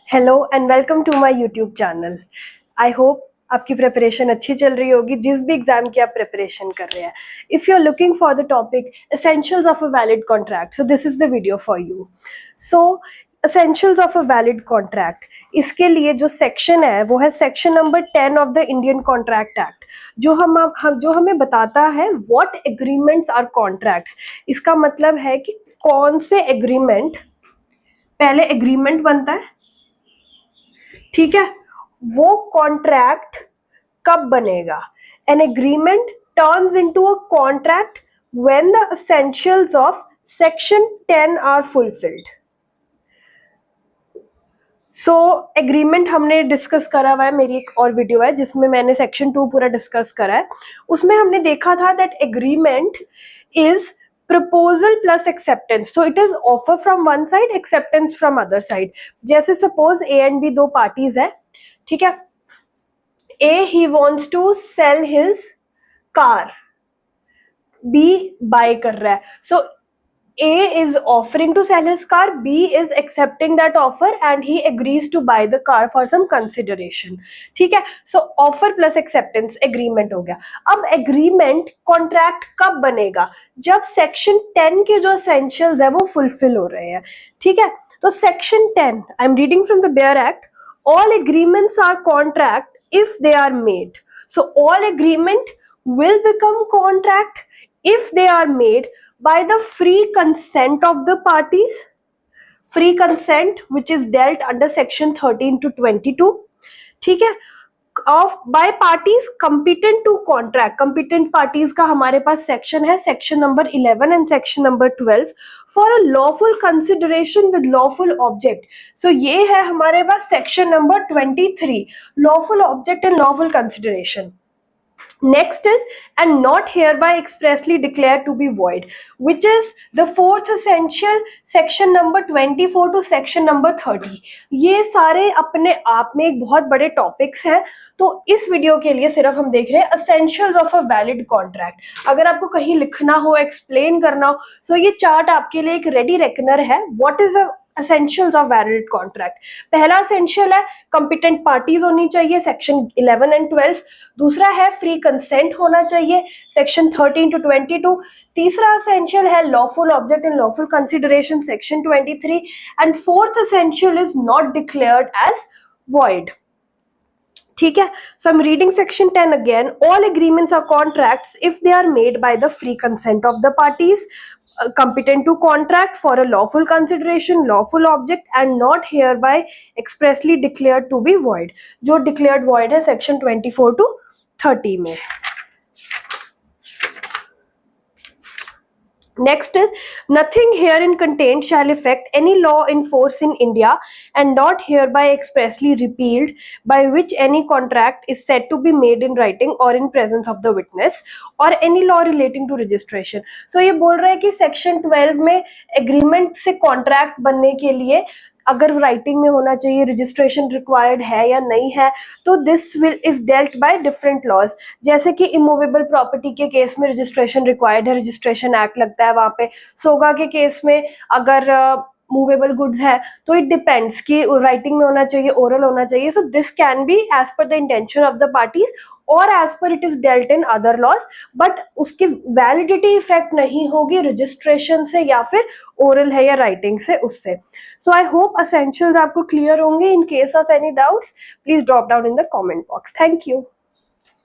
Hello and welcome to my YouTube channel. I hope आपकी preparation अच्छी चल रही होगी जिस भी एग्जाम की आप प्रिपरेशन कर रहे हैं। If you are looking for the topic essentials of a valid contract, so this is the video for you. So essentials of a valid contract, इसके लिए जो सेक्शन है वो है section number 10 of the Indian contract act, जो हमें बताता है व्हाट एग्रीमेंट्स आर कॉन्ट्रैक्ट्स। इसका मतलब है कि कौन से एग्रीमेंट, पहले एग्रीमेंट बनता है, ठीक है, वो कॉन्ट्रैक्ट कब बनेगा। An agreement turns into a contract when the essentials of section 10 are fulfilled. So agreement हमने डिस्कस करा हुआ है, मेरी एक और वीडियो है जिसमें मैंने सेक्शन 2 पूरा डिस्कस करा है। उसमें हमने देखा था that agreement is proposal plus acceptance, so it is offer from one side, acceptance from other side. जैसे सपोज ए एंड बी दो पार्टीज है, ठीक है। A he wants to sell his car, B buy कर रहा है। सो A is offering to sell his car, B is accepting that offer and he agrees to buy the car for some consideration, ठीक है। So offer plus acceptance agreement हो गया। अब agreement contract कब बनेगा, जब section 10 के जो essentials है वो fulfill हो रहे हैं, ठीक है। तो section 10, I'm reading from the Bear Act, all agreements are contract if they are made. So all agreement will become contract if they are made by the free consent of the parties, free consent which is dealt under section 13 to 22, ठीक है, of by parties competent to contract। competent parties का हमारे पास section है, section number 11 and section number 12 for a lawful consideration with lawful object. So ये है हमारे पास section number 23, lawful object and lawful consideration. Next is and not hereby expressly declared to be void, which is the fourth essential, section number 24 to section number 30। ये सारे अपने आप में एक बहुत बड़े टॉपिक्स हैं। तो इस वीडियो के लिए सिर्फ हम देख रहे हैं essentials of a valid contract। अगर आपको कहीं लिखना हो, एक्सप्लेन करना हो, तो ये चार्ट आपके लिए एक रेडी रेकनर है। What is a essentials of valid contract. पहला एसेंशियल है कंपिटेंट पार्टीज होनी चाहिए, सेक्शन 11 एंड 12। दूसरा है फ्री कंसेंट होना चाहिए, सेक्शन 13 टू 22। तीसरा एसेंशियल है lawful object and lawful consideration, section 23। And fourth essential is not declared as void, ठीक है। So I am reading section 10 again. All agreements are contracts if they are made by the free consent of the parties competent to contract for a lawful consideration, lawful object and not hereby expressly declared to be void। जो declared void है section 24 to 30 में। Next is nothing herein contained shall affect any law in force in India and not hereby expressly repealed, by which any contract is said to be made in writing or in presence of the witness, or any law relating to registration। So ये बोल रहा है कि section 12 में agreement से contract बनने के लिए अगर राइटिंग में होना चाहिए, रजिस्ट्रेशन रिक्वायर्ड है या नहीं है, तो this will is dealt by different laws. जैसे कि इमूवेबल प्रॉपर्टी के केस में रजिस्ट्रेशन रिक्वायर्ड है, रजिस्ट्रेशन एक्ट लगता है वहां पे। सोगा के केस में अगर मूवेबल गुड्स है तो इट डिपेंड्स कि राइटिंग में होना चाहिए, ओरल होना चाहिए। So this can be as per the intention of the parties और as per it is dealt in other laws, but उसकी वैलिडिटी इफेक्ट नहीं होगी रजिस्ट्रेशन से या फिर ओरल है या राइटिंग से, उससे। सो आई होप एसेंशियल्स आपको क्लियर होंगे। In case of any doubts please drop down in the comment box. Thank you.